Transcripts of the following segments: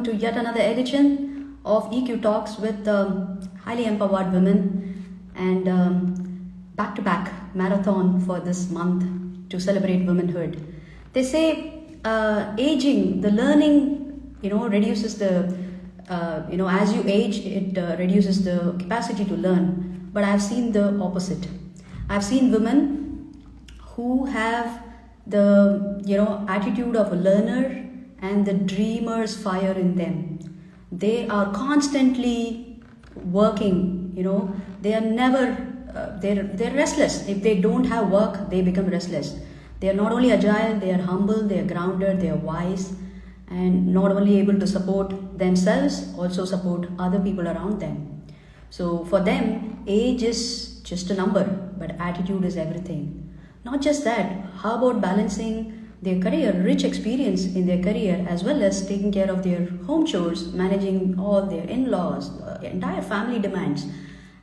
to yet another edition of EQ Talks with highly empowered women and back to back marathon for this month to celebrate womanhood. They say aging, the learning, reduces the, as you age, it reduces the capacity to learn. But I've seen the opposite. I've seen women who have the attitude of a learner and the dreamer's fire in them. They are constantly working. They are never they're restless. If they don't have work, they become restless. They are not only agile, they are humble, they are grounded, they are wise, and not only able to support themselves, also support other people around them. So for them, age is just a number, but attitude is everything. Not just that, how about balancing their career, rich experience in their career, as well as taking care of their home chores, managing all their in-laws, entire family demands,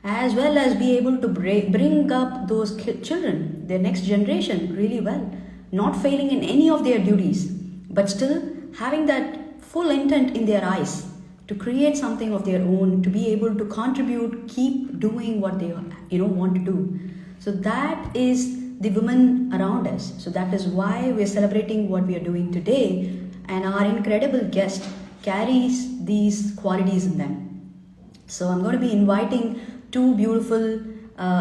as well as be able to bring up those children, their next generation, really well, not failing in any of their duties, but still having that full intent in their eyes to create something of their own, to be able to contribute, keep doing what they want to do. So that is the women around us. So that is why we're celebrating what we are doing today, and our incredible guest carries these qualities in them. So I'm going to be inviting two beautiful,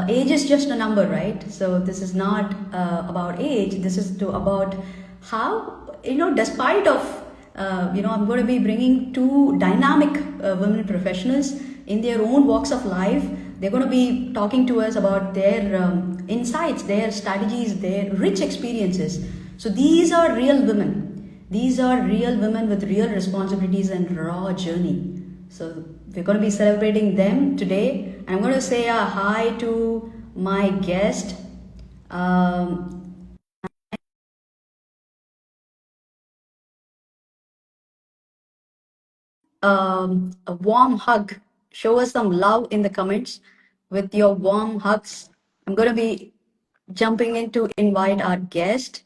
age is just a number, right? So this is not about age, this is about how, despite of, I'm going to be bringing two dynamic women professionals in their own walks of life. They're going to be talking to us about their insights, their strategies, their rich experiences. So these are real women. These are real women with real responsibilities and raw journey. So we're going to be celebrating them today. I'm going to say a hi to my guest. A warm hug. Show us some love in the comments with your warm hugs. I'm going to be jumping in to invite our guest.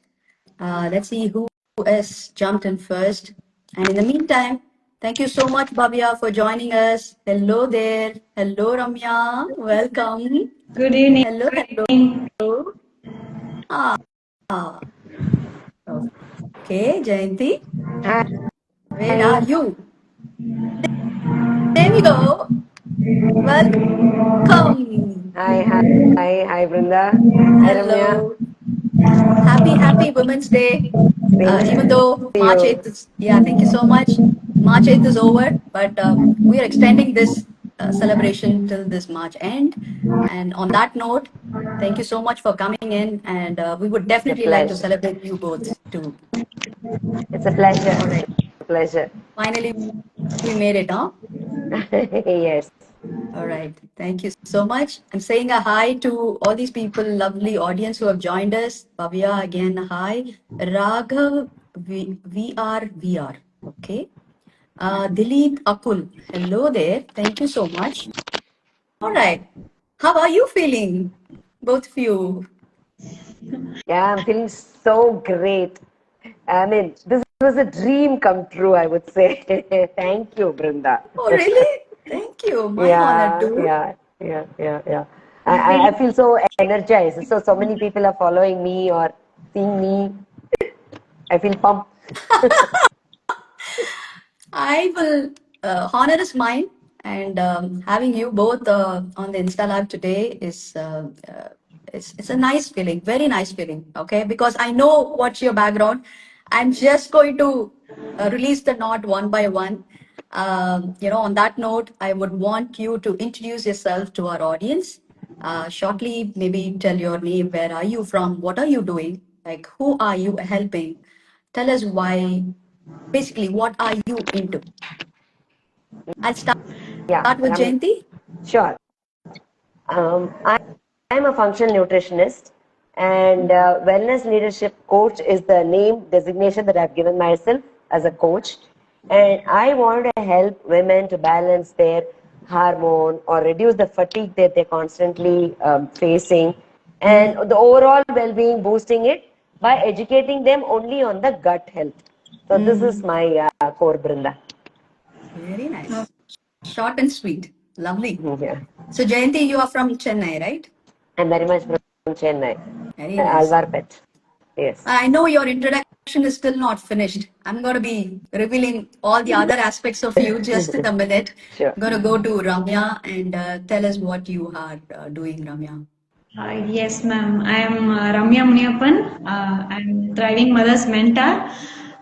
Let's see who has jumped in first. And in the meantime, thank you so much, Bhavya, for joining us. Hello there. Hello, Ramya. Welcome. Good evening. Hello, hello. Ah, okay, Jayanti. Hi. Where are you? There we go. Welcome. Hi, Brinda. Hi, Ramya. Hello. Happy Women's Day. Even Same though to March you. 8th is, yeah, thank you so much. March 8th is over, but we are extending this celebration till this March end. And on that note, thank you so much for coming in. And we would It's a definitely like to pleasure. celebrate you both too. It's a pleasure. All It's right. a pleasure. Finally, we made it, huh? Yes. All right. Thank you so much. I'm saying a hi to all these people, lovely audience who have joined us. Bhavya, again, hi. Raghav, VR. Okay. Dilip, Akul, hello there. Thank you so much. All right. How are you feeling, both of you? Yeah, I'm feeling so great. I mean, this was a dream come true, I would say. Thank you, Brinda. Oh, really? Thank you. My honor Yeah, too. yeah, yeah. I feel so energized. So many people are following me or seeing me. I feel pumped. I will honor is mine, and having you both on the Insta Live today is it's a nice feeling, very nice feeling. Okay, because I know what's your background. I'm just going to release the knot one by one. On that note, I would want you to introduce yourself to our audience. Shortly, maybe tell your name, where are you from, what are you doing, like who are you helping? Tell us why. Basically, what are you into? I'll start Yeah, with I mean, Jayanti. sure. I'm a functional nutritionist, and wellness leadership coach is the name designation that I've given myself as a coach. And I want to help women to balance their hormone or reduce the fatigue that they're constantly facing, and the overall well-being, boosting it by educating them only on the gut health. So this is my core, Brinda. Very nice. Short and sweet. Lovely. Yeah. So, Jayanti, you are from Chennai, right? I'm very much from Chennai. Very nice. Alvarpet. Yes. I know your introduction is still not finished. I'm going to be revealing all the other aspects of you just in a minute. Sure. I'm going to go to Ramya and tell us what you are doing, Ramya. Yes, ma'am. I am Ramya Muniappan. I'm Thriving Mothers Mentor.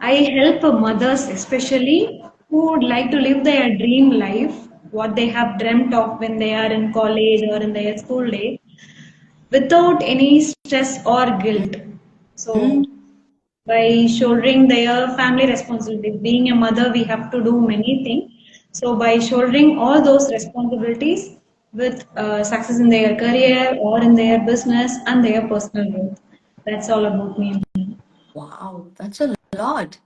I help mothers, especially who would like to live their dream life, what they have dreamt of when they are in college or in their school day, without any stress or guilt. So, Hmm. by shouldering their family responsibilities. Being a mother, we have to do many things. So, by shouldering all those responsibilities with success in their career or in their business and their personal growth. That's all about me. Wow, that's a lot.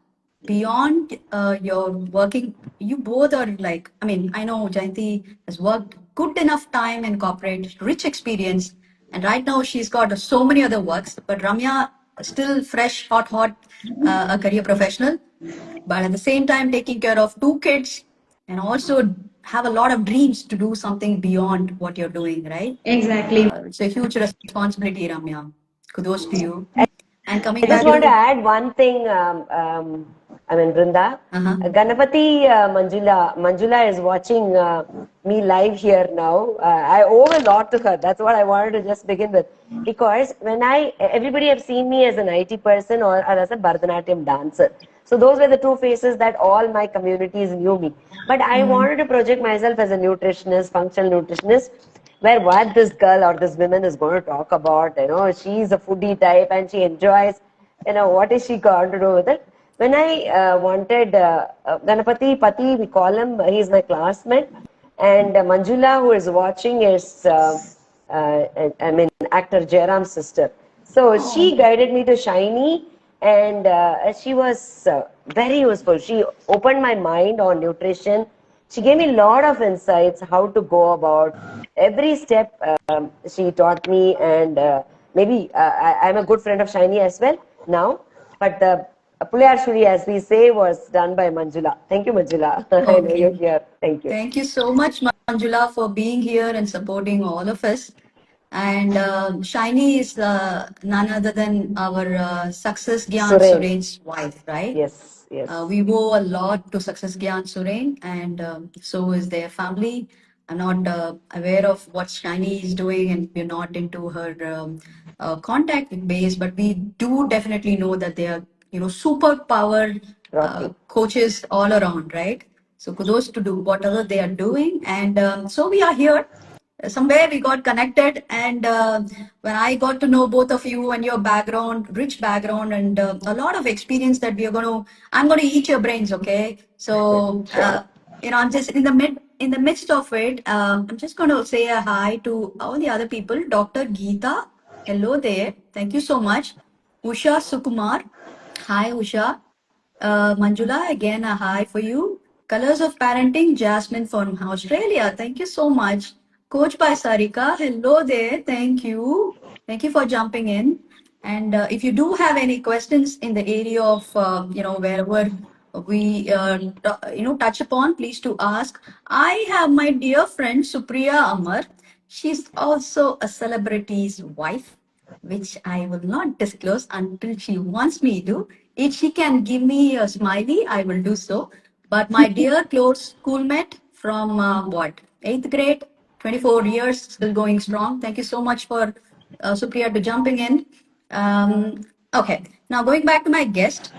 Beyond your working, you both are like, I mean, I know Jayanti has worked good enough time in corporate, rich experience, and right now she's got so many other works, but Ramya, still fresh, hot, a career professional, but at the same time taking care of two kids and also have a lot of dreams to do something beyond what you're doing, right? Exactly. It's a huge responsibility, Ramya. Kudos to you. I And I coming just back want to to add one thing. Brinda. uh-huh. Ganapati Manjula is watching me live here now. I owe a lot to her. That's what I wanted to just begin with. Because everybody have seen me as an IT person or as a Bharatanatyam dancer. So those were the two faces that all my communities knew me. But I wanted to project myself as a nutritionist, functional nutritionist, where what this girl or this woman is going to talk about. She's a foodie type and she enjoys, what is she going to do with it? When I wanted Ganapati Pati, we call him, he's my classmate, and Manjula, who is watching, is actor Jairam's sister. So she guided me to Shiny, and she was very useful. She opened my mind on nutrition. She gave me a lot of insights how to go about every step. She taught me, and maybe I'm a good friend of Shiny as well now. But the Pulayar Shuri, as we say, was done by Manjula. Thank you, Manjula. I know you're Okay. here. Thank you. Thank you so much, Manjula, for being here and supporting all of us. And Shiny is none other than our Success Gyan Suren. Suren's wife, right? Yes, yes. We owe a lot to Success Gyan Suren, and so is their family. I'm not aware of what Shiny is doing, and we're not into her contact base, but we do definitely know that they are, super power Rocking. coaches all around, right? So kudos to do whatever they are doing, and so we are here. Somewhere we got connected, and when I got to know both of you and your background, rich background, and a lot of experience that I'm gonna eat your brains, okay? So Sure. I'm just in the midst of it. I'm just gonna say a hi to all the other people. Dr. Geeta, hello there. Thank you so much. Usha Sukumar, hi Usha. Manjula, again, a hi for you. Colors of Parenting, Jasmine from Australia. Thank you so much. Coach by Sarika, hello there. Thank you. Thank you for jumping in. And if you do have any questions in the area of, wherever we, touch upon, please to ask. I have my dear friend Supriya Amar. She's also a celebrity's wife, which I will not disclose until she wants me to. If she can give me a smiley, I will do so. But my dear close schoolmate from what, eighth grade, 24 years, still going strong. Thank you so much for Supriya to jumping in. Okay, now going back to my guest,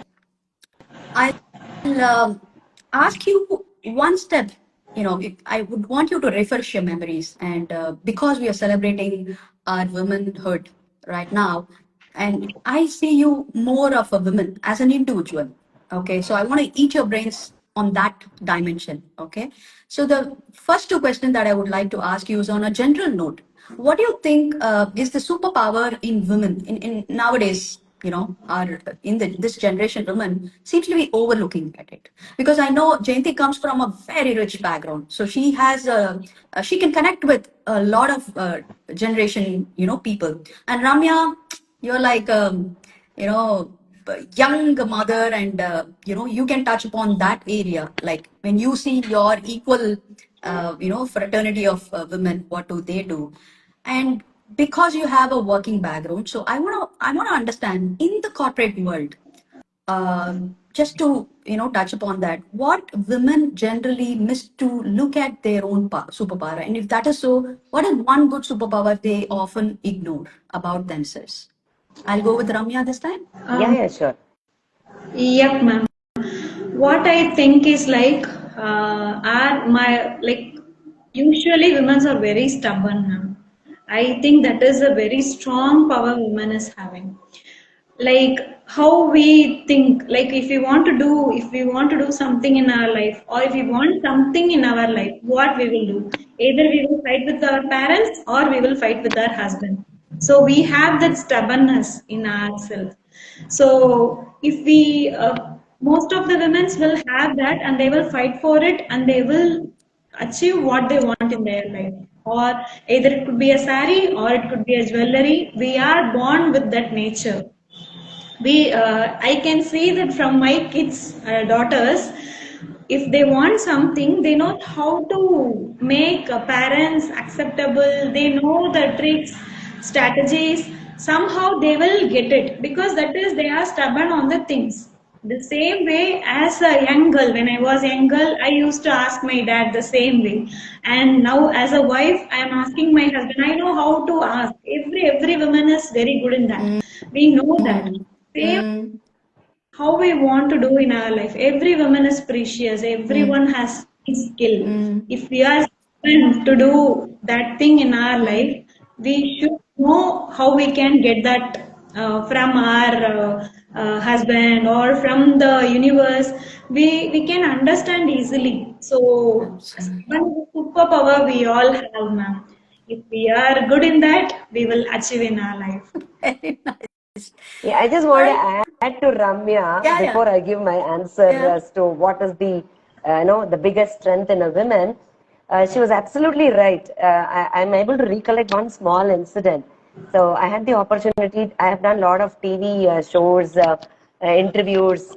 I'll ask you one step. I would want you to refresh your memories. And because we are celebrating our womanhood right now, and I see you more of a woman as an individual. Okay, so I want to eat your brains on that dimension. Okay, so the first two questions that I would like to ask you is on a general note. What do you think is the superpower in women in nowadays? Our in this generation, women seems to be overlooking at it, because I know Jayanti comes from a very rich background, so she can connect with a lot of generation, people. And Ramya, you're like, you know young mother, and you can touch upon that area, like when you see your equal fraternity of women, what do they do? And because you have a working background, so I want to understand, in the corporate world, just to touch upon that, what women generally miss to look at their own superpower, and if that is so, what is one good superpower they often ignore about themselves? I'll go with Ramya this time. Yeah, yeah, sure. Yep, ma'am. What I think is like, are my like usually women are very stubborn, ma'am. I think that is a very strong power women is having. Like how we think, like if we want to do something in our life, or if we want something in our life, what we will do, either we will fight with our parents or we will fight with our husband. So we have that stubbornness in ourselves. So if we most of the women will have that, and they will fight for it, and they will achieve what they want in their life. Or either it could be a sari or it could be a jewelry. We are born with that nature. I can see that from my kids daughters, if they want something, they know how to make parents acceptable. They know the tricks, strategies. Somehow they will get it, because that is, they are stubborn on the things. The same way as a young girl, when I was young girl, I used to ask my dad the same way. And now as a wife, I am asking my husband. I know how to ask. Every woman is very good in that. We know that. Mm, Same mm, how we want to do in our life. Every woman is precious. mm, Everyone has skill. mm, If we are meant to do that thing in our mm. life, we should know how we can get that from our husband or from the universe. We can understand easily. So, Absolutely. one superpower we all have, ma'am. If we are good in that, we will achieve in our life. Very nice. Yeah, I just want to I, add to Ramya yeah, yeah, before I give my answer yeah. as to what is the the biggest strength in a woman. She was absolutely right. I'm able to recollect one small incident. So I had the opportunity. I have done a lot of TV shows, interviews,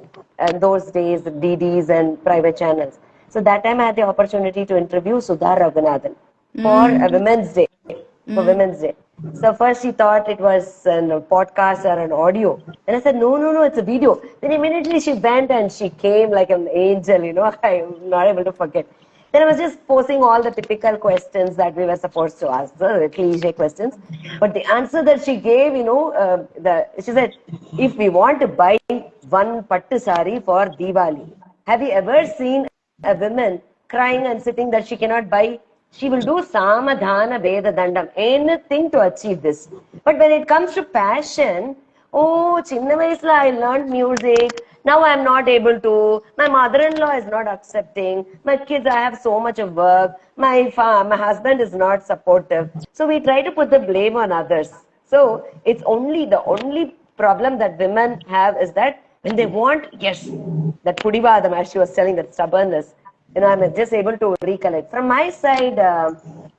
those days, DDs and private channels. So that time I had the opportunity to interview Sudha Raghunathan for a Mm, Women's Day. For mm. Women's Day. So first she thought it was a podcast or an audio. And I said, no, no, no, it's a video. Then immediately she went and she came like an angel, I'm not able to forget. Then I was just posing all the typical questions that we were supposed to ask, the cliche questions. But the answer that she gave, she said, if we want to buy one pattu sari for Diwali, have you ever seen a woman crying and sitting that she cannot buy? She will do samadhana veda dandam, anything to achieve this. But when it comes to passion, oh, chinna vayasla I learned music. Now I am not able to. My mother-in-law is not accepting. My kids, I have so much of work. My husband is not supportive. So we try to put the blame on others. So it's the only problem that women have is that when they want, yes, that pudivadam, as she was telling, that stubbornness, I'm just able to recollect. From my side,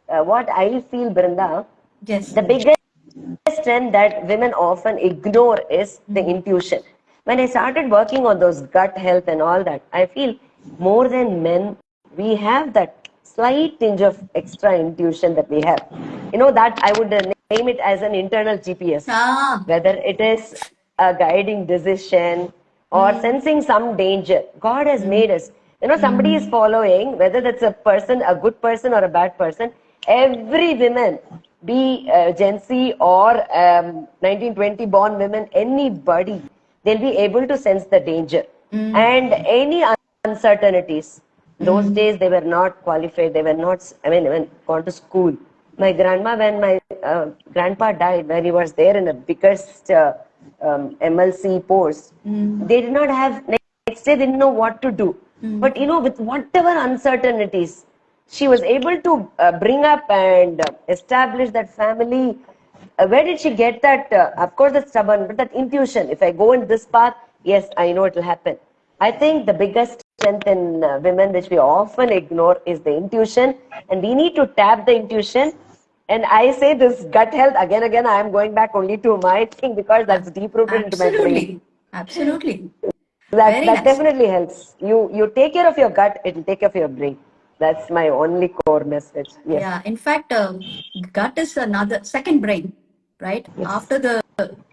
what I feel, Brinda, Yes. the biggest strength that women often ignore is the intuition. When I started working on those gut health and all that, I feel more than men, we have that slight tinge of extra intuition that we have. That I would name it as an internal GPS, Ah. whether it is a guiding decision or Mm, sensing some danger. God has mm, made us. Somebody is mm. following, whether that's a person, a good person or a bad person. Every woman, be Gen Z or 1920 born women, anybody, they'll be able to sense the danger and any uncertainties. Those days they were not qualified. They were not, even gone to school. My grandma, when my grandpa died, when he was there in the biggest MLC post, they did not have, next day they didn't know what to do. But with whatever uncertainties, she was able to bring up and establish that family. Where did she get that? Of course, that's stubborn, but that intuition. If I go in this path, yes, I know it will happen. I think the biggest strength in women, which we often ignore, is the intuition, and we need to tap the intuition. And I say this gut health again. I am going back only to my thing because that's deep rooted into my brain. Absolutely. Absolutely. That Very that nice. definitely helps. You take care of your gut, it'll take care of your brain. That's my only core message. Yes. Yeah. In fact, gut is another second brain, right? Yes. After the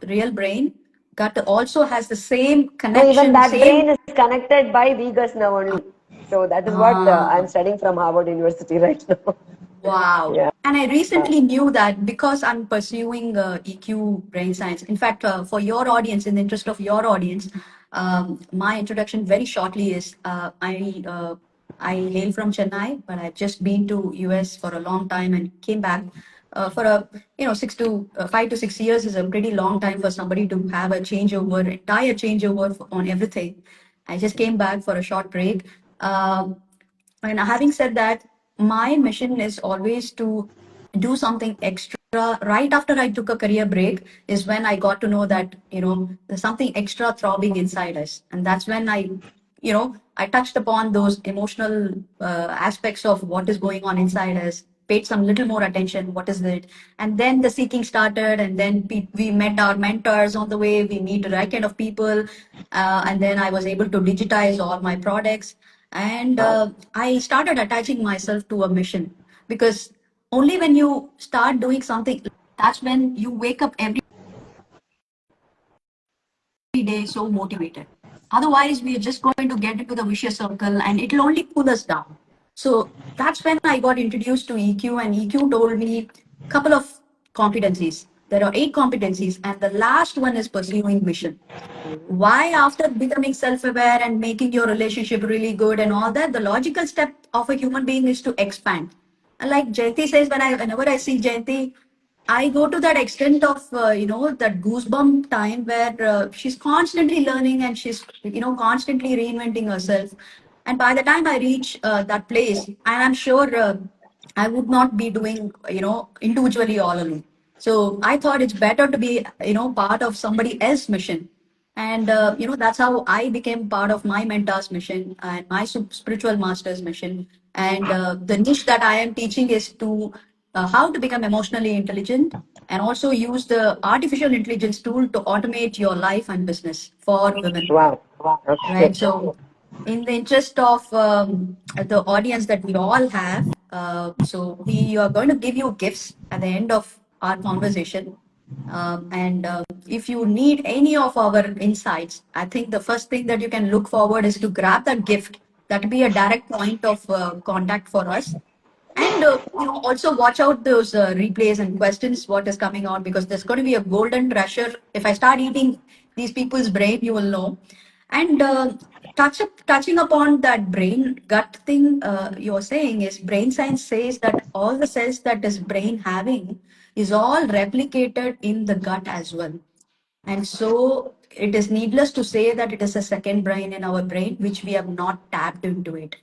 real brain, gut also has the same No, even connection, that same. brain is connected by vagus nerve only. So that is what I'm Ah, studying from Harvard University right now. wow. Yeah. And I recently knew that because I'm pursuing EQ brain science. In fact, for your audience, in the interest of your audience, my introduction very shortly is I hail from Chennai, but I've just been to US for a long time and came back for a 5 to 6 years is a pretty long time for somebody to have a changeover, entire changeover on everything. I just came back for a short break. And having said that, my mission is always to do something extra. Right after I took a career break is when I got to know that, there's something extra throbbing inside us. And that's when I touched upon those emotional aspects of what is going on inside us, paid some little more attention. What is it? And then the seeking started, and then we met our mentors on the way. We meet the right kind of people. And then I was able to digitize all my products. And Wow. I started attaching myself to a mission because only when you start doing something, that's when you wake up every day so motivated. Otherwise, we are just going to get into the vicious circle and it'll only pull us down. So that's when I got introduced to EQ, and EQ told me a couple of competencies. There are 8 competencies, and the last one is pursuing mission. Why, after becoming self-aware and making your relationship really good and all that, the logical step of a human being is to expand. And like Jayanti says, whenever I see Jayanti, I go to that extent of that goosebump time where she's constantly learning and she's constantly reinventing herself. And by the time I reach that place, and I'm sure I would not be doing individually all alone. So I thought it's better to be part of somebody else's mission. And that's how I became part of my mentor's mission and my spiritual master's mission. And the niche that I am teaching is to how to become emotionally intelligent and also use the artificial intelligence tool to automate your life and business for women, Wow. right? Okay. So, in the interest of the audience that we all have, so we are going to give you gifts at the end of our conversation. And if you need any of our insights, I think the first thing that you can look forward is to grab that gift. That will be a direct point of contact for us. And also watch out those replays and questions what is coming out, because there's going to be a golden treasure. If I start eating these people's brain, you will know. And touching upon that brain gut thing, you're saying is brain science says that all the cells that is brain having is all replicated in the gut as well. And so it is needless to say that it is a second brain in our brain, which we have not tapped into it.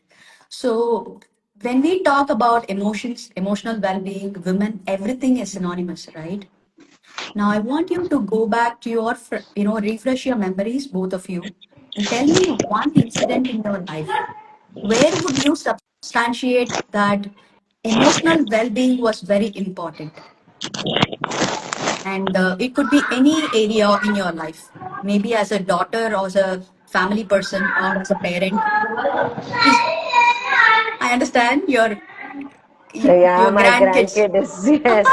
So when we talk about emotions, emotional well-being, women, everything is synonymous, right? Now I want you to go back to your, refresh your memories, both of you, and tell me one incident in your life. Where would you substantiate that emotional well-being was very important? And it could be any area in your life, maybe as a daughter or as a family person or as a parent. Please, I understand Yeah, your my grandkids. grandkid is yes.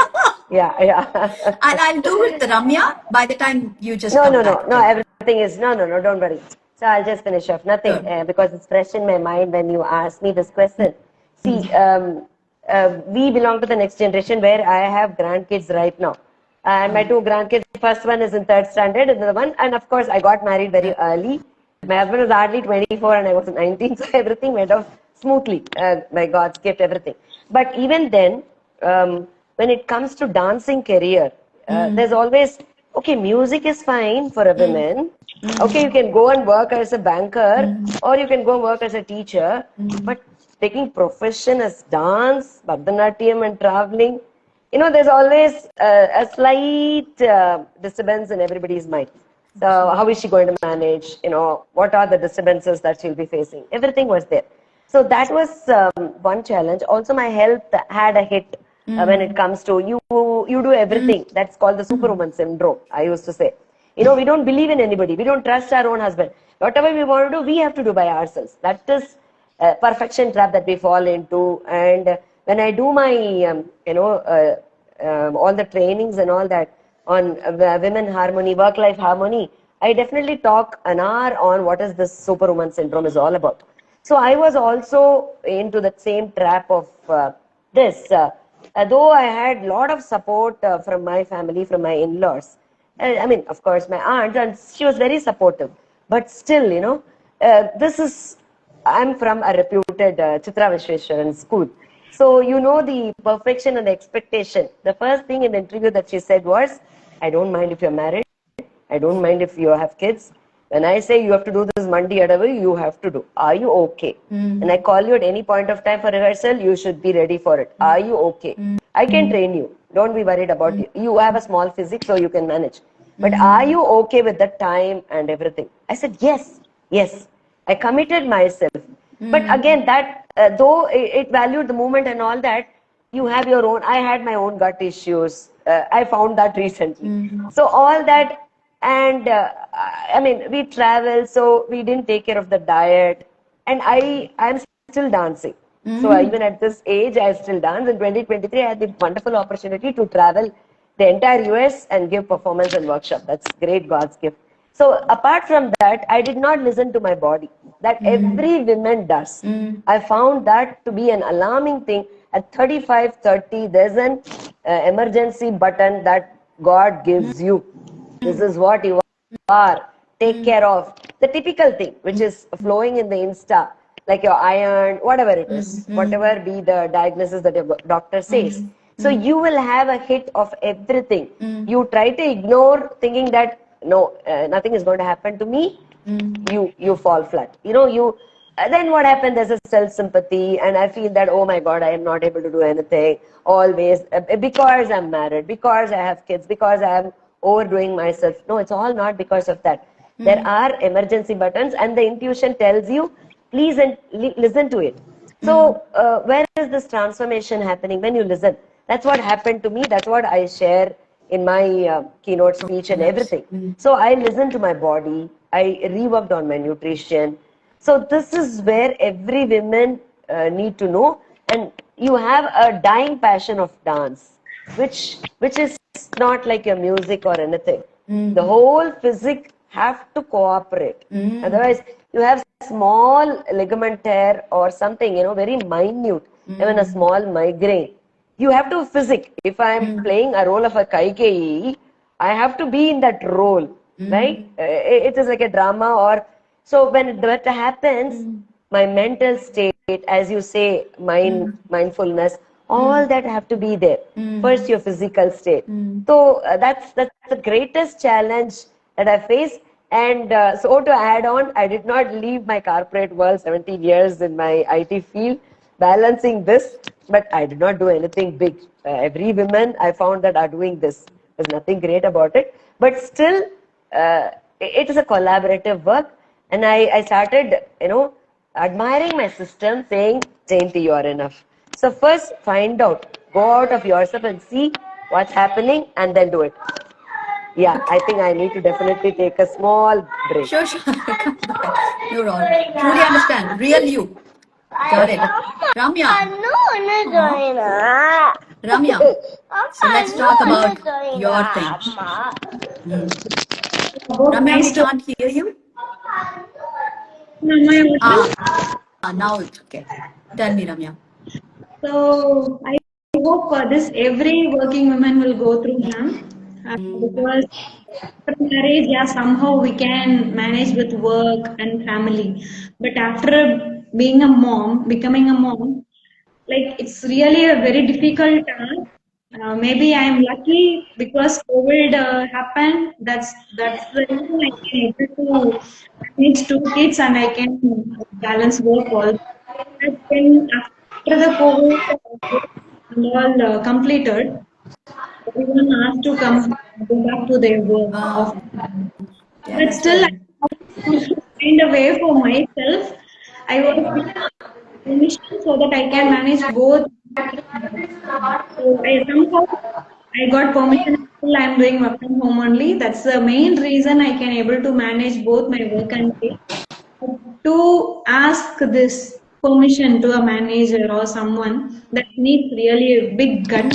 Yeah, yeah. I'll do with Ramya by the time you just No, come no, back. no, no. Okay. Everything is no. Don't worry. So I'll just finish off. Nothing, Sure. because it's fresh in my mind when you asked me this question. See, Mm, we belong to the next generation where I have grandkids right now, and my mm, two grandkids. First one is in third standard, and the one, and of course, I got married very early. My husband was hardly 24, and I was 19, so everything went off smoothly. By God's gift, everything. But even then, when it comes to dancing career, mm, there's always okay, music is fine for a mm, woman. Okay, you mm, can go and work as a banker mm, or you can go and work as a teacher. mm. But taking profession as dance, Bharatanatyam and traveling, there's always a slight disturbance in everybody's mind. So how is Absolutely. she going to manage? What are the disturbances that she'll be facing? Everything was there. So that was one challenge. Also, my health had a hit when it Mm, comes to you do mm, everything. That's called the superwoman syndrome, I used to say. We don't believe in anybody. We don't trust our own husband. Whatever we want to do, we have to do by ourselves. That is a perfection trap that we fall into. And when I do my, all the trainings and all that on women harmony, work-life harmony, I definitely talk an hour on what is this superwoman syndrome is all about. So I was also into that same trap of this. Though I had a lot of support from my family, from my in-laws. I mean, of course, my aunt, and she was very supportive. But still, I'm from a reputed Chitra Vishweshwaran school. So, the perfection and the expectation. The first thing in the interview that she said was, I don't mind if you're married. I don't mind if you have kids. When I say you have to do this Monday Adavu, you have to do. Are you okay? And I call you at any point of time for rehearsal, you should be ready for it. Are you okay? I can train you. Don't be worried about it. You have a small physique, so you can manage. But are you okay with the time and everything? I said, yes. I committed myself. But again, that though it valued the movement and all that, you have your own. I had my own gut issues. I found that recently. So all that, and we travel, so we didn't take care of the diet. And I'm still dancing. So even at this age, I still dance. In 2023, I had the wonderful opportunity to travel the entire US and give performance and workshop. That's great God's gift. So apart from that, I did not listen to my body. That every woman does. I found that to be an alarming thing. At 35, 30, there's an emergency button that God gives you. This is what you are. Take care of. The typical thing, which is flowing in the Insta, like your iron, whatever it is, whatever be the diagnosis that your doctor says. So you will have a hit of everything. You try to ignore thinking that, no, nothing is going to happen to me. You fall flat. Then what happened? There's a self-sympathy, and I feel that, oh my God, I am not able to do anything. Always, because I'm married, because I have kids, because I am overdoing myself. No, it's all not because of that. There are emergency buttons, and the intuition tells you, please listen to it. So, where is this transformation happening? When you listen. That's what happened to me. That's what I share in my keynote speech and everything. So, I listened to my body. I reworked on my nutrition. So, this is where every woman need to know. And you have a dying passion of dance, which is not like your music or anything. The whole physique have to cooperate. Otherwise, you have small ligament tear or something, very minute, even a small migraine. You have to physique. If I'm playing a role of a Kaikeyi, I have to be in that role, right? It is like a drama or... So when that happens, my mental state, as you say, mindfulness, all that have to be there. First, your physical state. So that's the greatest challenge that I face. And so to add on, I did not leave my corporate world, 17 years in my IT field, balancing this, but I did not do anything big. Every woman I found that are doing this. There's nothing great about it. But still, it is a collaborative work. And I started, admiring my system, saying, Jayanti, you are enough. So first, find out, go out of yourself and see what's happening and then do it. Yeah, I think I need to definitely take a small break. Sure. Come back. You're all right. Truly understand. Real you. Got it. Ramya. Ramya. So let's talk about your thing. Ramya, we can't hear you. Now it's okay. Tell me, Ramya. So I hope this every working woman will go through, ma'am. Because after marriage, yeah, somehow we can manage with work and family. But after becoming a mom, like it's really a very difficult task. Maybe I'm lucky because COVID happened. That's the reason I can able to manage two kids and I can balance work also. But then after the COVID and all completed, everyone asked to come go back to their work. Yeah, But that's still, I right. have to find a way for myself. I was permission so that I can manage both. So I somehow I got permission Still, I'm doing work from home only. That's the main reason I can able to manage both my work and play. To ask this permission to a manager or someone that needs really a big gut.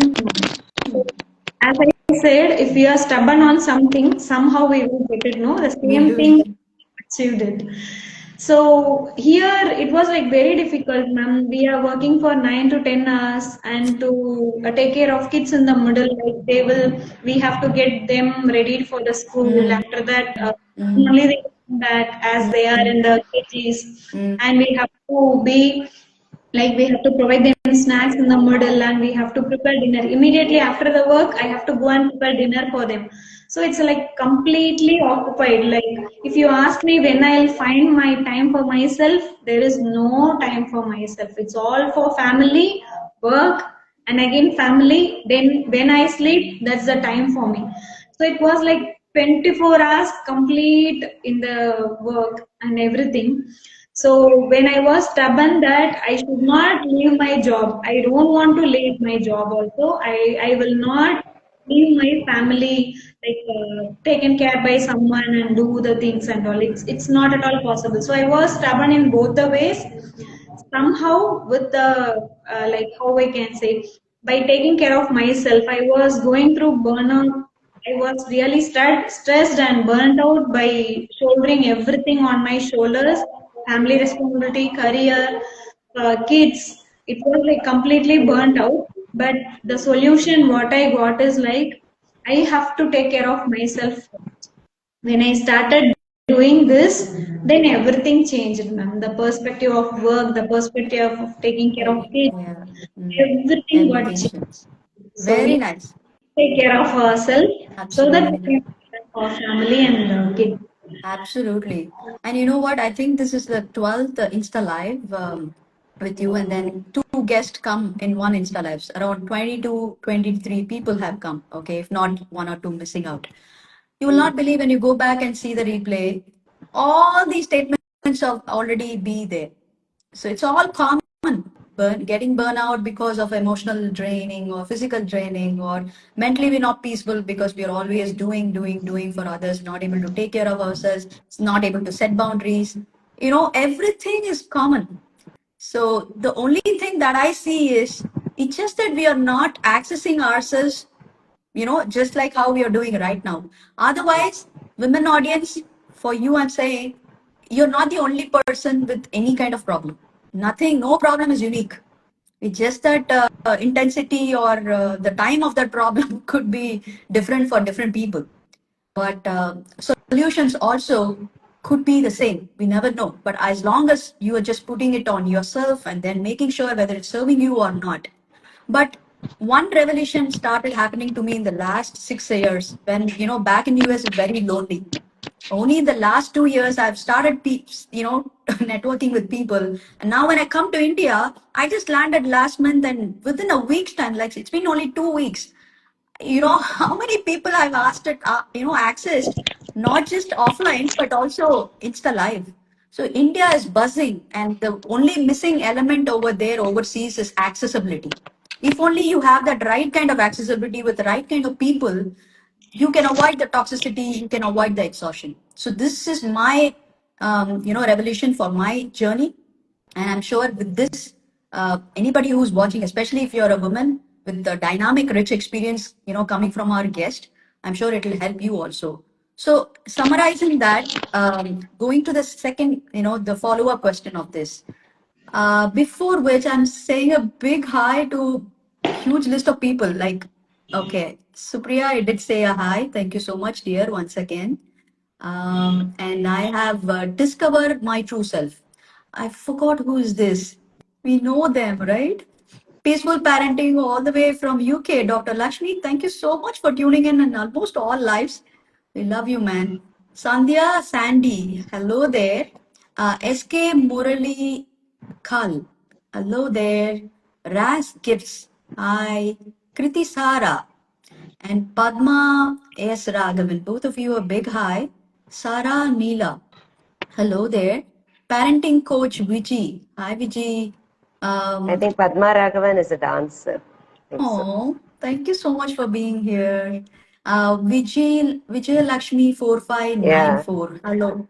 As I said, if we are stubborn on something, somehow we will get it. No, the We same do. thing achieved it. So here it was like very difficult, ma'am. We are working for 9 to 10 hours, and to take care of kids in the middle, like we have to get them ready for the school. Mm, After that, mm, only they come back as they are in the KGs, mm. and we have to be like we have to provide them snacks in the middle, and we have to prepare dinner immediately after the work. I have to go and prepare dinner for them, so it's like completely occupied. Like if you ask me when I'll find my time for myself, there is no time for myself. It's all for family, work, and again family. Then when I sleep, that's the time for me. So it was like 24 hours complete in the work and everything. So when I was stubborn that I should not leave my job, I don't want to leave my job also. I will not leave my family like taken care by someone and do the things and all. It's not at all possible. So I was stubborn in both the ways. Somehow with the like how I can say, by taking care of myself, I was going through burnout. I was really stressed and burnt out by shouldering everything on my shoulders, family responsibility, career, kids. It was like completely burnt out. But the solution what I got is like I have to take care of myself. When I started doing this, then everything changed, ma'am. The perspective of work, the perspective of taking care of kids, Yeah. everything got changed. Limitations. So Very we nice. take care of ourselves so that we Absolutely. can take care of our family and kids. Absolutely. And you know what? I think this is the 12th Insta Live with you, and then two guests come in one Insta Lives. Around 20 to 23 people have come, okay, if not one or two missing out. You will not believe when you go back and see the replay, all these statements have already be there. So it's all common. Getting burnout because of emotional draining or physical draining, or mentally we're not peaceful because we are always doing for others, not able to take care of ourselves, not able to set boundaries. Everything is common. So the only thing that I see is it's just that we are not accessing ourselves, just like how we are doing right now. Otherwise, women audience, for you, I'm saying you're not the only person with any kind of problem. Nothing, no problem is unique. It's just that intensity or the time of that problem could be different for different people. But solutions also could be the same. We never know. But as long as you are just putting it on yourself and then making sure whether it's serving you or not. But one revolution started happening to me in the last 6 years when, back in US, it's very lonely. Only in the last 2 years, I've started, networking with people. And now when I come to India, I just landed last month, and within a week's time, like it's been only 2 weeks, how many people I've asked it, accessed, not just offline, but also Insta Live. So India is buzzing, and the only missing element over there overseas is accessibility. If only you have that right kind of accessibility with the right kind of people, you can avoid the toxicity, you can avoid the exhaustion. So this is my, revolution for my journey. And I'm sure with this, anybody who's watching, especially if you're a woman with the dynamic, rich experience, coming from our guest, I'm sure it will help you also. So summarizing that, going to the second, the follow-up question of this, before which I'm saying a big hi to huge list of people. Like, okay, Supriya, I did say a hi. Thank you so much, dear, once again. And I have discovered my true self. I forgot who is this. We know them, right? Peaceful parenting all the way from UK. Dr. Lakshmi, thank you so much for tuning in almost all lives. We love you, man. Sandhya Sandy, hello there. SK Murali Khal, hello there. Raz Gifts, hi. Kriti Sara and Padma S. Raghavan, both of you a big hi. Sara Neela, hello there. Parenting coach Vijay, hi Vijay. I think Padma Raghavan is a dancer. I think so. Oh, thank you so much for being here. Vijay Lakshmi Yeah. 4594. Hello.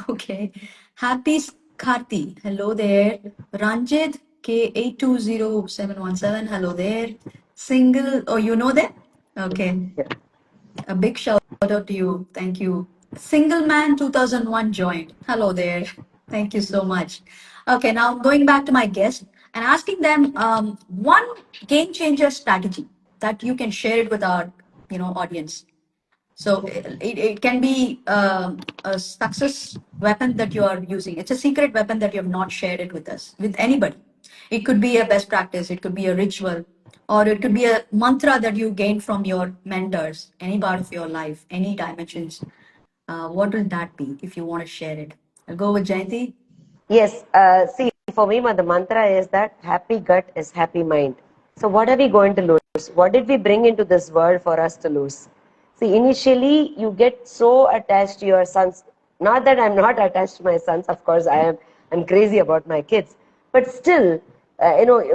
Okay. Happy Karthi. Hello there. Ranjit K820717. Hello there. Single. Oh, you know that? Okay. Yeah. A big shout out to you. Thank you. Single Man 2001 joined. Hello there. Thank you so much. Okay, now going back to my guest and asking them one game changer strategy that you can share it with our audience. So it can be a success weapon that you are using. It's a secret weapon that you have not shared it with us, with anybody. It could be a best practice, it could be a ritual, or it could be a mantra that you gained from your mentors, any part of your life, any dimensions. What will that be if you want to share it? I'll go with Jayanti. Yes, see, for me, the mantra is that happy gut is happy mind. So, what are we going to lose? What did we bring into this world for us to lose? See, initially, you get so attached to your sons. Not that I'm not attached to my sons, of course, I am. I'm crazy about my kids. But still,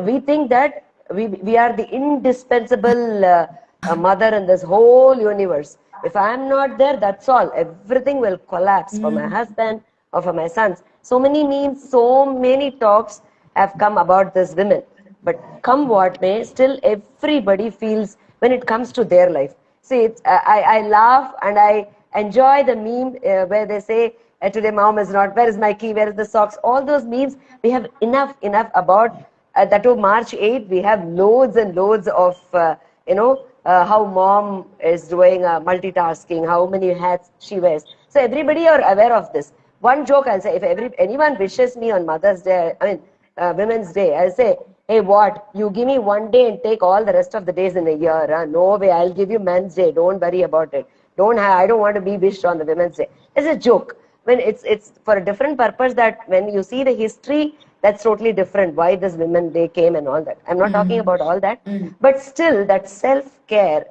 we think that we are the indispensable mother in this whole universe. If I'm not there, that's all. Everything will collapse for my husband or for my sons. So many memes, so many talks have come about this women. But come what may, still everybody feels when it comes to their life. See, I laugh and I enjoy the meme where they say, today mom is not, where is my key, where is the socks? All those memes, we have enough about that to March 8th, we have loads and loads of, how mom is doing multitasking, how many hats she wears. So everybody are aware of this. One joke I'll say, if anyone wishes me on Mother's Day, Women's Day, I'll say, hey, what? You give me one day and take all the rest of the days in a year. Huh? No way, I'll give you Men's Day. Don't worry about it. I don't want to be wished on the Women's Day. It's a joke. When it's for a different purpose, that when you see the history, that's totally different. Why this Women Day came and all that. I'm not talking about all that. But still, that self-care,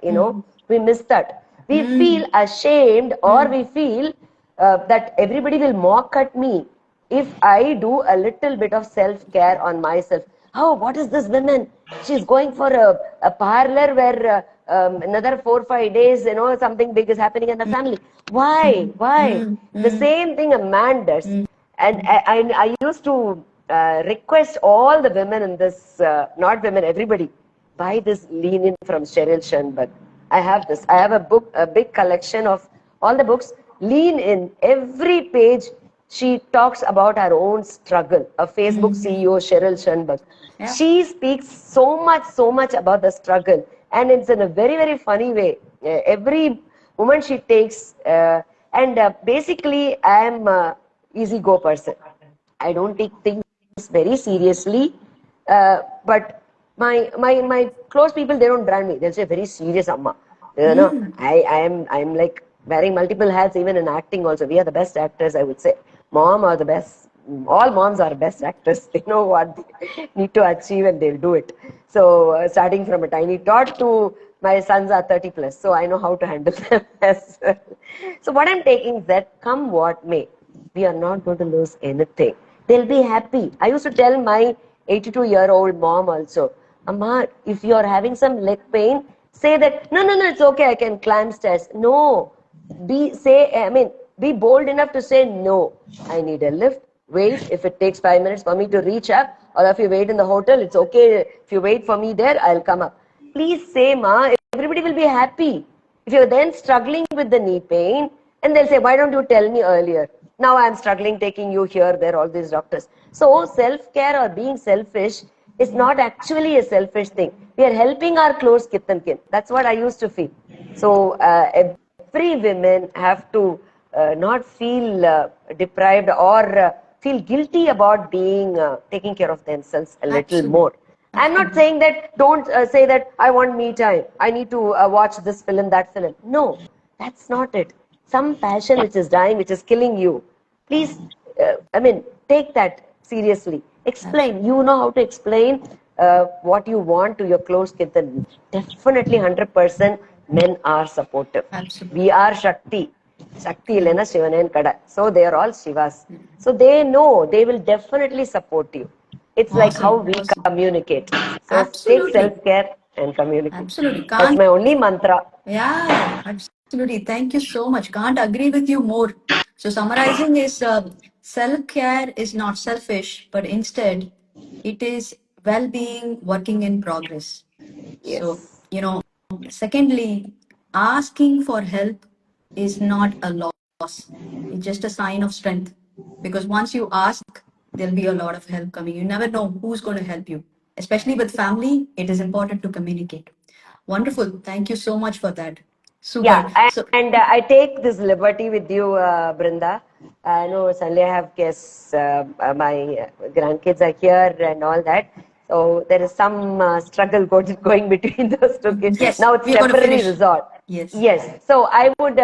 we miss that. We feel ashamed, or we feel that everybody will mock at me if I do a little bit of self-care on myself. Oh, what is this woman? She's going for a parlor where another 4 5 days, something big is happening in the family. Why? Why? The same thing a man does. And I used to request all the women in this, not women, everybody, buy this lean in from Cheryl Schoenberg. I have this. I have a book, a big collection of all the books. Lean in. Every page, she talks about her own struggle. A Facebook CEO, Cheryl Schoenberg. Yeah. She speaks so much about the struggle. And it's in a very, very funny way. Every woman she takes, basically, I am a easy go person. I don't take things very seriously, but my close people, they don't brand me. They'll say very serious amma. I'm like wearing multiple hats even in acting also. We are the best actors, I would say. Mom are the best. All moms are best actors. They know what they need to achieve and they'll do it. So starting from a tiny tot to my sons are 30 plus, so I know how to handle them as well. So what I'm taking is that come what may, we are not going to lose anything. They'll be happy. I used to tell my 82-year-old mom also, Amma, if you are having some leg pain, say that, no, it's okay, I can climb stairs. No. Be bold enough to say, no, I need a lift. Wait, if it takes 5 minutes for me to reach up, or if you wait in the hotel, it's okay. If you wait for me there, I'll come up. Please say, Ma, everybody will be happy. If you're then struggling with the knee pain, and they'll say, why don't you tell me earlier? Now I'm struggling taking you here, there, all these doctors. So self-care or being selfish is not actually a selfish thing. We are helping our close kith and kin. That's what I used to feel. So every women have to not feel deprived or feel guilty about being taking care of themselves a little Absolutely. more. I'm not saying that don't say that I want me time. I need to watch this film, that film. No, that's not it. Some passion which is dying, which is killing you. Please, take that seriously. Explain. You know how to explain what you want to your close kids. And definitely 100% men are supportive. Absolutely. We are Shakti. Shakti Ilena Shivanen Kada. So they are all Shivas. So they know they will definitely support you. It's like how Awesome. we Awesome. communicate. So take Absolutely. self-care. and communicate. Absolutely. That's my only mantra. Yeah, absolutely. Thank you so much. Can't agree with you more. So, summarizing is self care is not selfish, but instead it is well being working in progress. So, Yes. secondly, asking for help is not a loss, it's just a sign of strength. Because once you ask, there'll be a lot of help coming. You never know who's going to help you. Especially with family, it is important to communicate. Wonderful. Thank you so much for that. Yeah, Super. So, and I take this liberty with you, Brinda. I know suddenly I have guests, my grandkids are here and all that. So there is some struggle going between those two kids. yes, Now it's we are going to temporarily finish. resolved. Yes. Yes. So I would,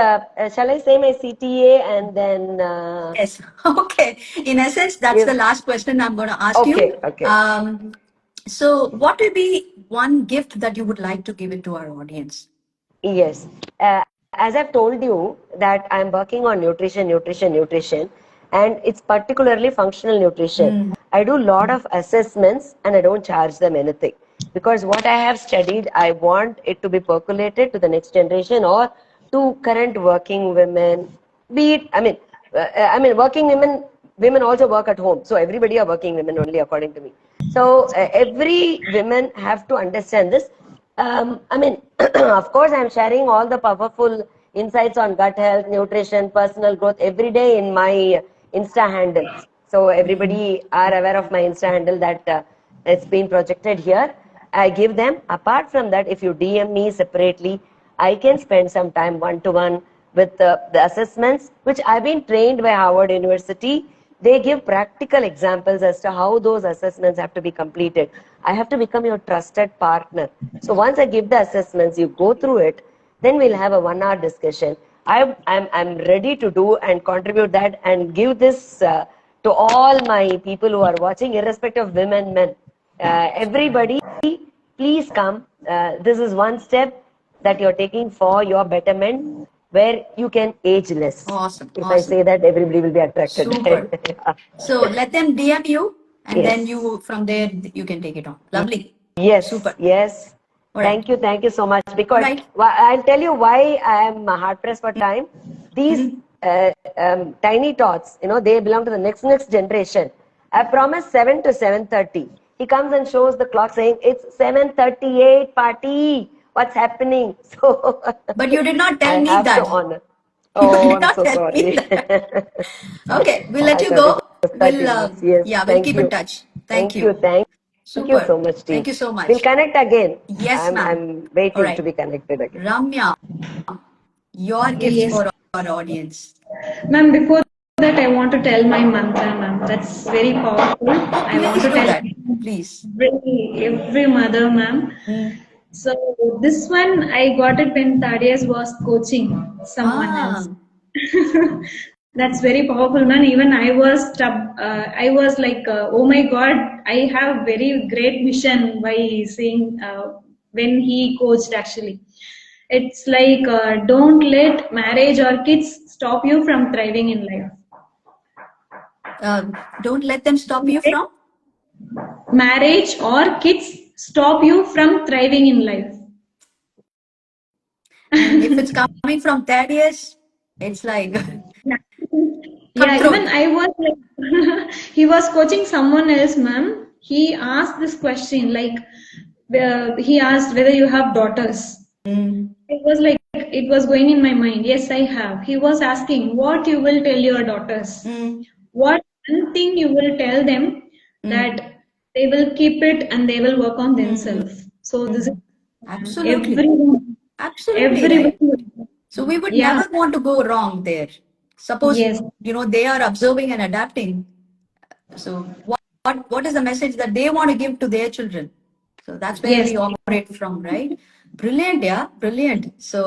shall I say my CTA and then? Yes. Okay. In essence, that's the Yes. last question I'm going to ask Okay. you. Okay. So, what will be one gift that you would like to give it to our audience? Yes. As I've told you that I'm working on nutrition, and it's particularly functional nutrition. I do a lot of assessments and I don't charge them anything because what I have studied, I want it to be percolated to the next generation or to current working women. Be it, working women also work at home, so everybody are working women only according to me. So every women have to understand this. Of course, I'm sharing all the powerful insights on gut health, nutrition, personal growth every day in my Insta handle. So everybody are aware of my Insta handle that it's been projected here. I give them. Apart from that, if you DM me separately, I can spend some time one-to-one with the assessments, which I've been trained by Harvard University. They give practical examples as to how those assessments have to be completed. I have to become your trusted partner. So once I give the assessments, you go through it, then we'll have a 1 hour discussion. I'm ready to do and contribute that and give this to all my people who are watching, irrespective of women, men. Everybody, please come. This is one step that you're taking for your betterment where you can age less. Awesome. If I Awesome. say that, everybody will be attracted. Super. So, let them DM you, and then Yes. you, from there, you can take it on. Lovely. Yes, Super. yes. All right. Thank you so much. All Because right. I'll tell you why I am hard pressed for time. These tiny tots, they belong to the next generation. I promised 7 to 7:30. He comes and shows the clock saying it's 7:38 party. What's happening? So But you did not tell I me have to that. honor. You Oh, did I'm not so tell me sorry. that. Okay, we'll let I you thought it go. was 30 We'll, minutes. Yes, yeah, we'll thank keep in you. touch. Thank Thank you. you. Thank you Super. so much, T. Thank you so We'll much. connect again. Yes, ma'am. I'm All waiting to right. be connected again. Ramya, your gift Yes, for our audience. ma'am. Before that, I want to tell my mantra, ma'am. That's very powerful. Oh, I want please to do tell that. Please. every mother, ma'am. Mm. So this one I got it when Thaddeus was coaching someone Ah, else. That's very powerful, man. Even I was like, oh my God, I have very great mission by seeing when he coached actually. It's like, don't let marriage or kids stop you from thriving in life. don't let them stop you Okay? from. Marriage or kids stop you from thriving in life. And if it's coming from Thaddeus, it's like Yeah. Yeah, even cutthroat. I was like, he was coaching someone else, ma'am. He asked this question, like, he asked whether you have daughters. Mm. It was like, it was going in my mind. Yes, I have. He was asking what you will tell your daughters. Mm. What one thing you will tell them Mm. that they will keep it and they will work on Mm. themselves. So this is Absolutely. everyone, Absolutely right. everyone. So we would Yeah. never want to go wrong there. Suppose, Yes. they are observing and adapting. So what is the message that they want to give to their children? So that's where Yes. we operate from, right? Brilliant, yeah, brilliant. So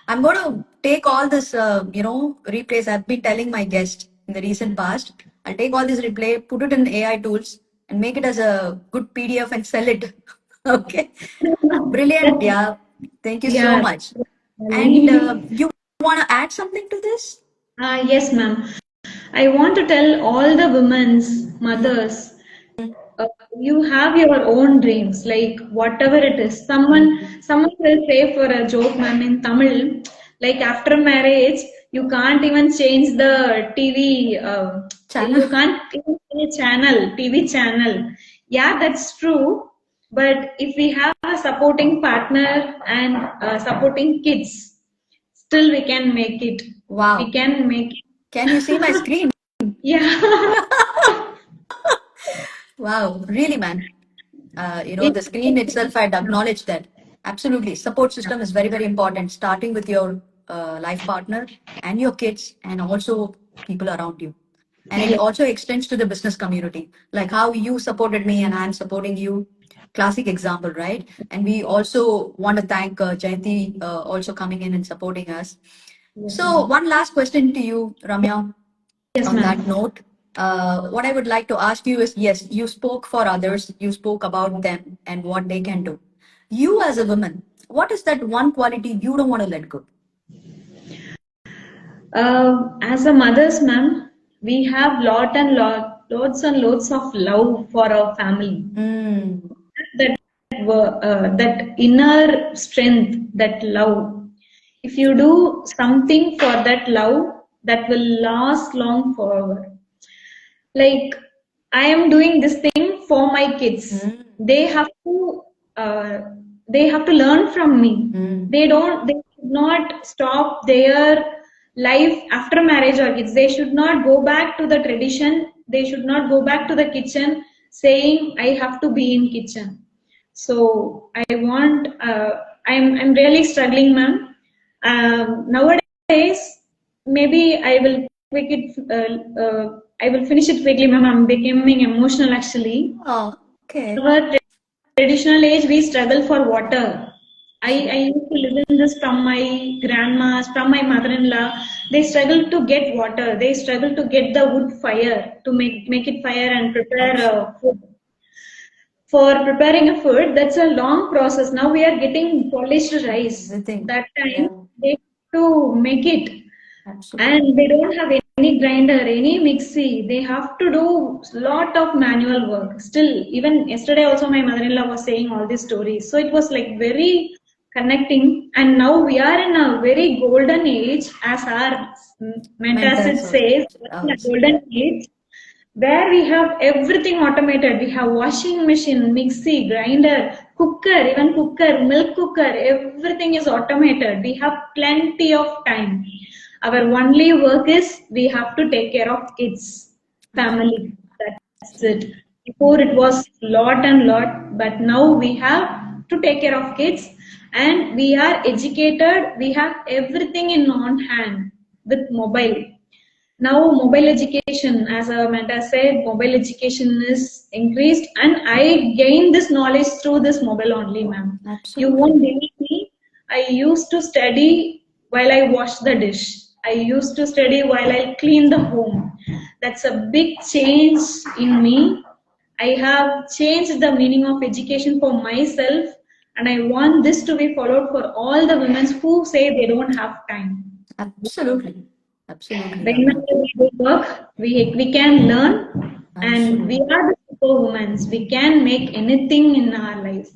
I'm going to take all this, replays. I've been telling my guest in the recent past. I'll take all this replay, put it in AI tools, and make it as a good PDF and sell it. Okay. Brilliant, That's, yeah. Thank you so yeah. much. And you want to add something to this? Yes, ma'am. I want to tell all the women's mothers uh, you have your own dreams, like whatever it is. Someone will say for a joke, ma'am, in Tamil, like after marriage, you can't even change the TV. You Channel. can't even change TV channel. Yeah, that's true. But if we have a supporting partner and supporting kids, still we can make it. We Wow. can make it. Can you see my screen? Yeah. Wow, really, man. It, The screen itself, I'd acknowledge that. Absolutely. Support system is very, very important, starting with your life partner and your kids, and also people around you. And it yeah. also extends to the business community, like how you supported me and I'm supporting you. Classic example, right? And we also want to thank Jayanti also coming in and supporting us. Yes, So, ma'am. one last question to you, Ramya. Yes, On that ma'am. note, what I would like to ask you is, yes, you spoke for others, you spoke about them and what they can do. You as a woman, what is that one quality you don't want to let go? As a mothers, ma'am, we have lots and lots of love for our family. Mm, That that inner strength, that love. If you do something for that love, that will last long forever. Like, I am doing this thing for my kids. mm, Uh, they have to learn from me. mm. They should not stop their life after marriage or kids. They should not go back to the tradition. They should not go back to the kitchen saying I have to be in kitchen. So I want, I'm really struggling, ma'am. Nowadays, maybe I will quick it. I will finish it quickly, ma'am. I'm becoming emotional actually. Oh, okay. Our traditional age, we struggle for water. I Absolutely. used to listen this from my grandmas, from my mother-in-law. They struggle to get water. They struggle to get the wood fire to make it fire and prepare Absolutely. food. For preparing a food, that's a long process. Now we are getting polished rice. Everything. That time Yeah, they have to make it, absolutely. and they don't have any grinder, any mixie. They have to do lot of manual work. Still, even yesterday also my mother-in-law was saying all these stories. So it was like very connecting. And now we are in a very golden age, as our mentor Mentors says, in a also. golden age where we have everything automated. We have washing machine, mixie, grinder, cooker, even cooker, milk cooker, everything is automated. We have plenty of time. Our only work is we have to take care of kids, family. Absolutely. That's it. Before it was lot and lot, but now we have to take care of kids, and we are educated. We have everything in on hand with mobile. Now, mobile education, as Amanda said, mobile education is increased, and I gained this knowledge through this mobile only, ma'am. You won't Absolutely. believe me. I used to study while I wash the dish. I used to study while I clean the home. That's a big change in me. I have changed the meaning of education for myself, and I want this to be followed for all the women who say they don't have time. Absolutely. Absolutely, Whenever Ramya. we do work, we can learn, and we Absolutely. are the superwomen. We can make anything in our life.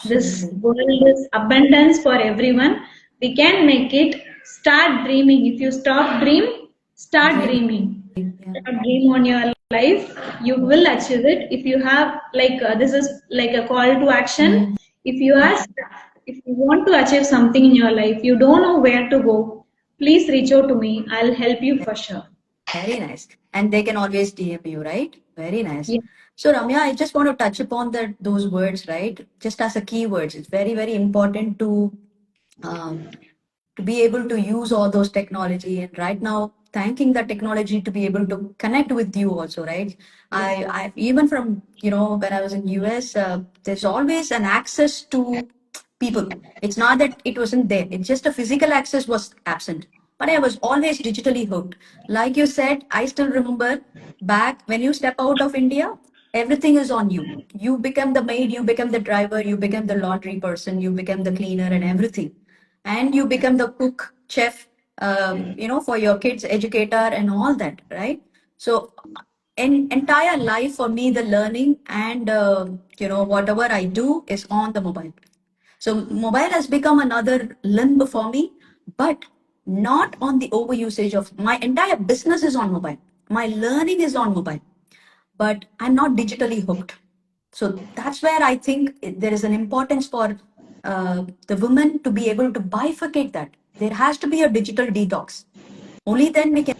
This Absolutely. world is abundance for everyone. We can make it. Start dreaming. If you start Dreaming. dreaming. Yeah. Start dream on your life. You will achieve it. If you have, like, this is like a call to action. Mm. If you are stuck, if you want to achieve something in your life, you don't know where to go, please reach out to me. I'll help you for sure. Very nice. And they can always DM you, right? Very nice. Yeah. So Ramya, I just want to touch upon those words, right? Just as a keywords. It's very, very important um, to be able to use all those technology, and right now thanking the technology to be able to connect with you also, right? I even from when I was in US, there's always an access to people. It's not that it wasn't there, it's just a physical access was absent, but I was always digitally hooked. Like you said, I still remember back when you step out of India, everything is on you. You become the maid, you become the driver, you become the laundry person, you become the cleaner and everything, and you become the cook, chef, for your kids, educator, and all that, right? So entire life for me, the learning and whatever I do is on the mobile. So mobile has become another limb for me, but not on the overusage of my entire business is on mobile. My learning is on mobile, but I'm not digitally hooked. So that's where I think there is an importance for the women to be able to bifurcate that. There has to be a digital detox. Only then we can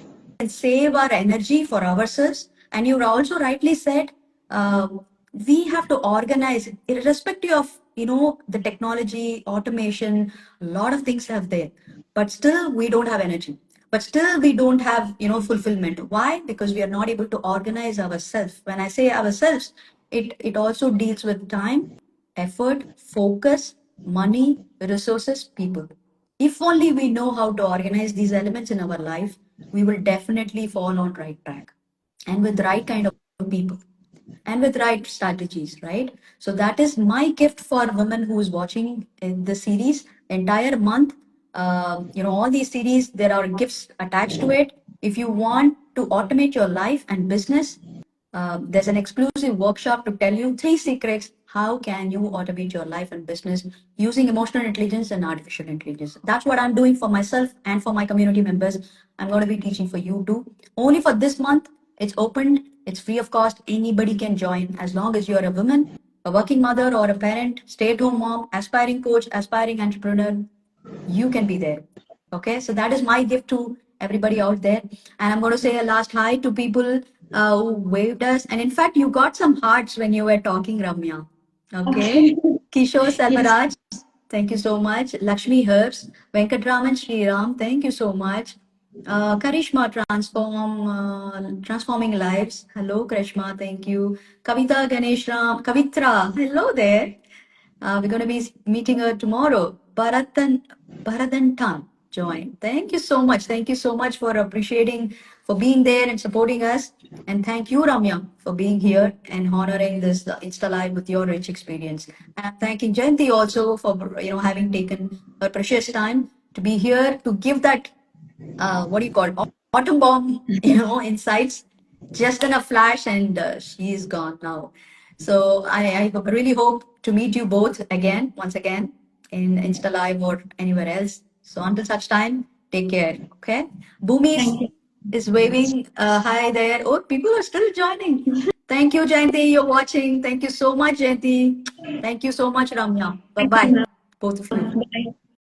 save our energy for ourselves. And you also rightly said, uh, we have to organize, irrespective of the technology, automation, a lot of things have there, but still we don't have energy. But still we don't have fulfillment. Why? Because we are not able to organize ourselves. When I say ourselves, it also deals with time, effort, focus, money, resources, people. If only we know how to organize these elements in our life, we will definitely fall on right track and with the right kind of people and with right strategies, right? So that is my gift for women who is watching in the series entire month. All these series, there are gifts attached to it. If you want to automate your life and business, there's an exclusive workshop to tell you 3 secrets how can you automate your life and business using emotional intelligence and artificial intelligence. That's what I'm doing for myself and for my community members. I'm going to be teaching for you too. Only for this month, it's open, it's free of cost. Anybody can join as long as you're a woman, a working mother, or a parent, stay-at-home mom, aspiring coach, aspiring entrepreneur. You can be there. Okay, so that is my gift to everybody out there. And I'm going to say a last hi to people who waved us. And in fact, you got some hearts when you were talking, Ramya. Okay, Okay. Kishore Yes. Selvaraj, thank you so much. Lakshmi Herbs, Venkatraman Sriram, thank you so much. Karishma Transforming Lives. Hello, Karishma, thank you. Kavita Ganesh Ram, Kavitra, hello there. We're going to be meeting her tomorrow. Bharatan Tan join. Thank you so much. Thank you so much for appreciating, for being there and supporting us. And thank you, Ramya, for being here and honoring this Insta Live with your rich experience. And thanking Jayanti also for having taken her precious time to be here to give that what do you call it? Autumn bomb, insights just in a flash, and she's gone now. So I really hope to meet you both again, once again, in Insta Live or anywhere else. So until such time, take care. Okay. Boomies Thank you. is waving hi there. Oh, people are still joining. Thank you, Jayanti. You're watching. Thank you so much, Jayanti. Thank you so much, Ramya. Bye Thank you, bye, ma'am. both of you. Bye.